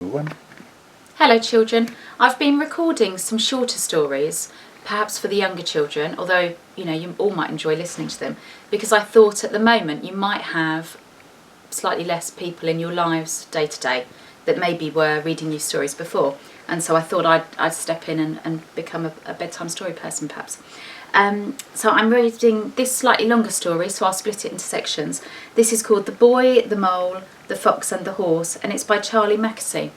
One. Hello children, I've been recording some shorter stories, perhaps for the younger children, although you all might enjoy listening to them, because I thought at the moment you might have slightly less people in your lives day to day that maybe were reading you stories before, and so I thought I'd step in and become a bedtime story person perhaps. So I'm reading this slightly longer story, so I'll split it into sections. This is called The Boy, the Mole, the Fox and the Horse, and it's by Charlie Mackesy.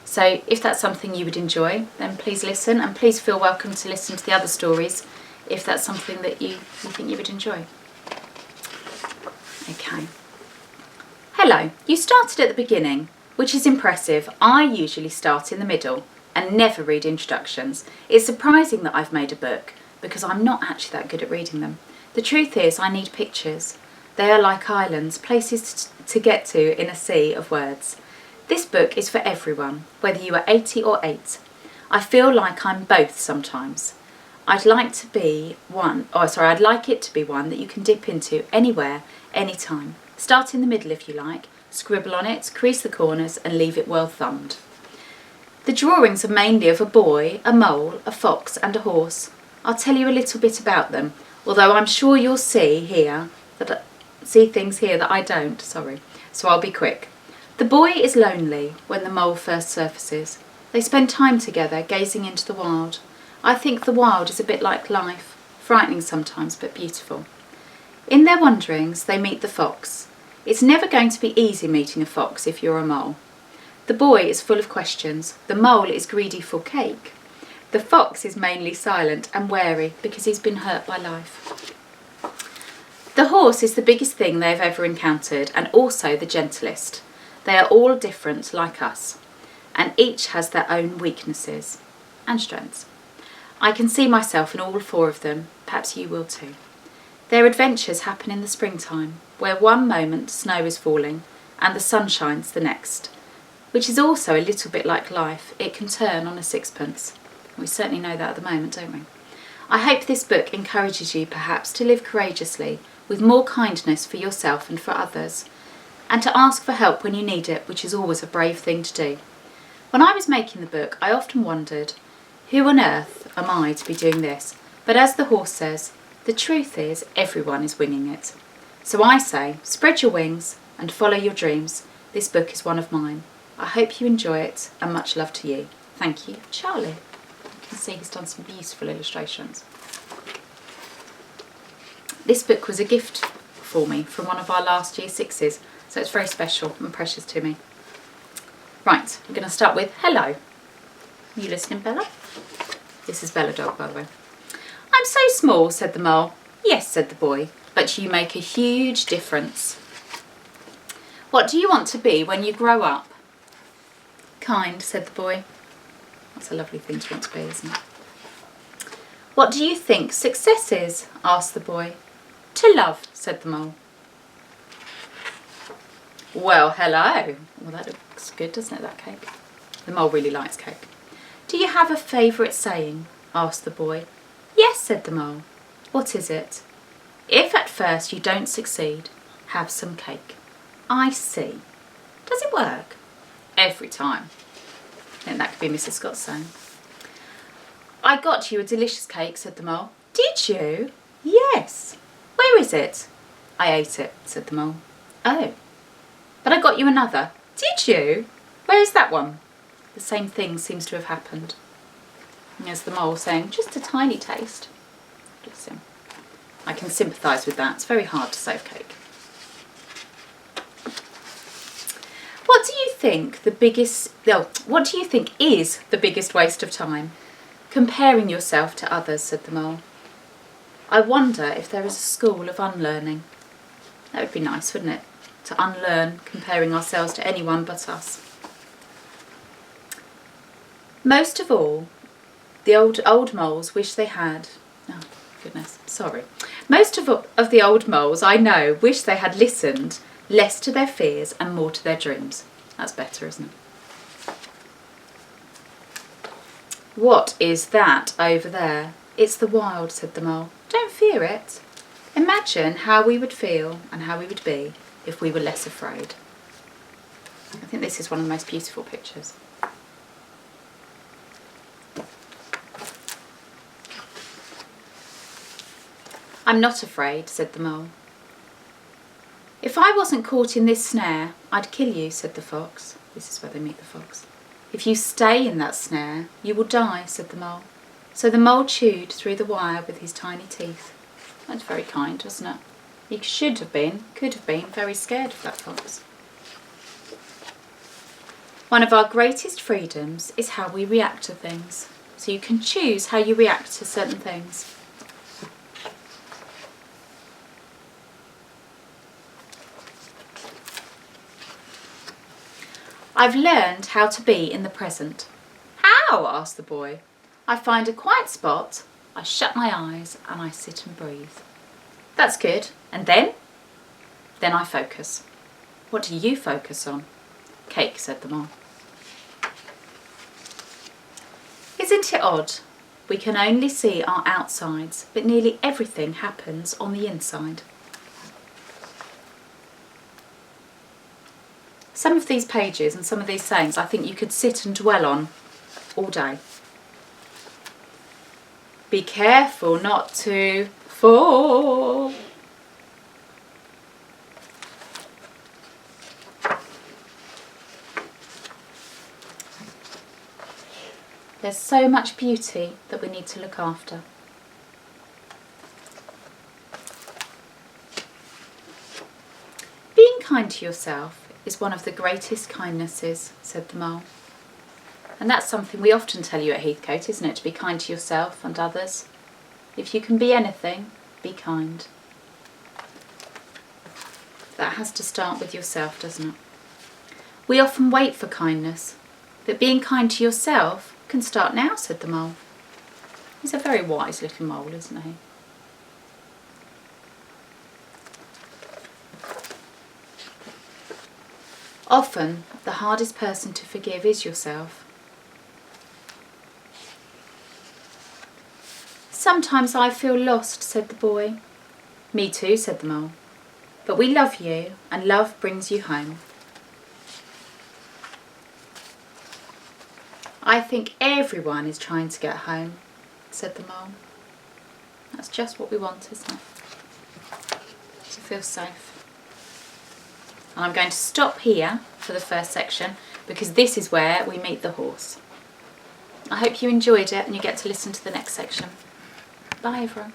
So if that's something you would enjoy, then please listen, and please feel welcome to listen to the other stories if that's something that you think you would enjoy. Okay. Hello, you started at the beginning, which is impressive. I usually start in the middle and never read introductions. It's surprising that I've made a book, because I'm not actually that good at reading them. The truth is, I need pictures. They are like islands, places to get to in a sea of words. This book is for everyone, whether you are 80 or 8. I feel like I'm both sometimes. I'd like it to be one that you can dip into anywhere, anytime. Start in the middle if you like, scribble on it, crease the corners and leave it well thumbed. The drawings are mainly of a boy, a mole, a fox and a horse. I'll tell you a little bit about them, although I'm sure you'll see things here that I don't, so I'll be quick. The boy is lonely when the mole first surfaces. They spend time together gazing into the wild. I think the wild is a bit like life, frightening sometimes but beautiful. In their wanderings they meet the fox. It's never going to be easy meeting a fox if you're a mole. The boy is full of questions. The mole is greedy for cake. The fox is mainly silent and wary because he's been hurt by life. The horse is the biggest thing they've ever encountered and also the gentlest. They are all different like us, and each has their own weaknesses and strengths. I can see myself in all 4 of them, perhaps you will too. Their adventures happen in the springtime, where one moment snow is falling and the sun shines the next, which is also a little bit like life. It can turn on a sixpence. We certainly know that at the moment, don't we? I hope this book encourages you perhaps to live courageously, with more kindness for yourself and for others, and to ask for help when you need it, which is always a brave thing to do. When I was making the book, I often wondered, who on earth am I to be doing this? But as the horse says, the truth is everyone is winging it. So I say, spread your wings and follow your dreams. This book is one of mine. I hope you enjoy it, and much love to you. Thank you, Charlie. You can see he's done some beautiful illustrations. This book was a gift for me from one of our last year 6s, so it's very special and precious to me. Right, we're going to start with hello. Are you listening, Bella? This is Bella Dog, by the way. I'm so small, said the mole. Yes, said the boy, but you make a huge difference. What do you want to be when you grow up? Kind, said the boy. That's a lovely thing to want to be, isn't it? What do you think success is? Asked the boy. To love, said the mole. Well, hello. Well, that looks good, doesn't it, that cake? The mole really likes cake. Do you have a favourite saying? Asked the boy. Yes, said the mole. What is it? If at first you don't succeed, have some cake. I see. Does it work? Every time. I think that could be Mrs. Scott's saying. I got you a delicious cake, said the mole. Did you? Yes. Where is it? I ate it, said the mole. Oh. But I got you another. Did you? Where is that one? The same thing seems to have happened. And there's the mole saying, just a tiny taste. Bless him. I can sympathise with that. It's very hard to save cake. What do you think is the biggest waste of time? Comparing yourself to others, said the mole. I wonder if there is a school of unlearning. That would be nice, wouldn't it? To unlearn comparing ourselves to anyone but us. Most of all, the old moles wish they had... Oh, goodness, sorry. Most of the old moles I know wish they had listened less to their fears and more to their dreams. That's better, isn't it? What is that over there? It's the wild, said the mole. Don't fear it. Imagine how we would feel and how we would be if we were less afraid. I think this is one of the most beautiful pictures. I'm not afraid, said the mole. If I wasn't caught in this snare, I'd kill you, said the fox. This is where they meet the fox. If you stay in that snare, you will die, said the mole. So the mole chewed through the wire with his tiny teeth. That's very kind, wasn't it? He could have been very scared of that fox. One of our greatest freedoms is how we react to things. So you can choose how you react to certain things. I've learned how to be in the present. How? Asked the boy. I find a quiet spot, I shut my eyes and I sit and breathe. That's good. And then? Then I focus. What do you focus on? Cake, said the mole. Isn't it odd? We can only see our outsides, but nearly everything happens on the inside. Some of these pages and some of these sayings I think you could sit and dwell on all day. Be careful not to fall. There's so much beauty that we need to look after. Being kind to yourself is one of the greatest kindnesses, said the mole. And that's something we often tell you at Heathcote, isn't it? To be kind to yourself and others. If you can be anything, be kind. That has to start with yourself, doesn't it? We often wait for kindness, but being kind to yourself can start now, said the mole. He's a very wise little mole, isn't he? Often, the hardest person to forgive is yourself. Sometimes I feel lost, said the boy. Me too, said the mole. But we love you, and love brings you home. I think everyone is trying to get home, said the mole. That's just what we want, isn't it? To feel safe. And I'm going to stop here for the first section because this is where we meet the horse. I hope you enjoyed it and you get to listen to the next section. Bye everyone.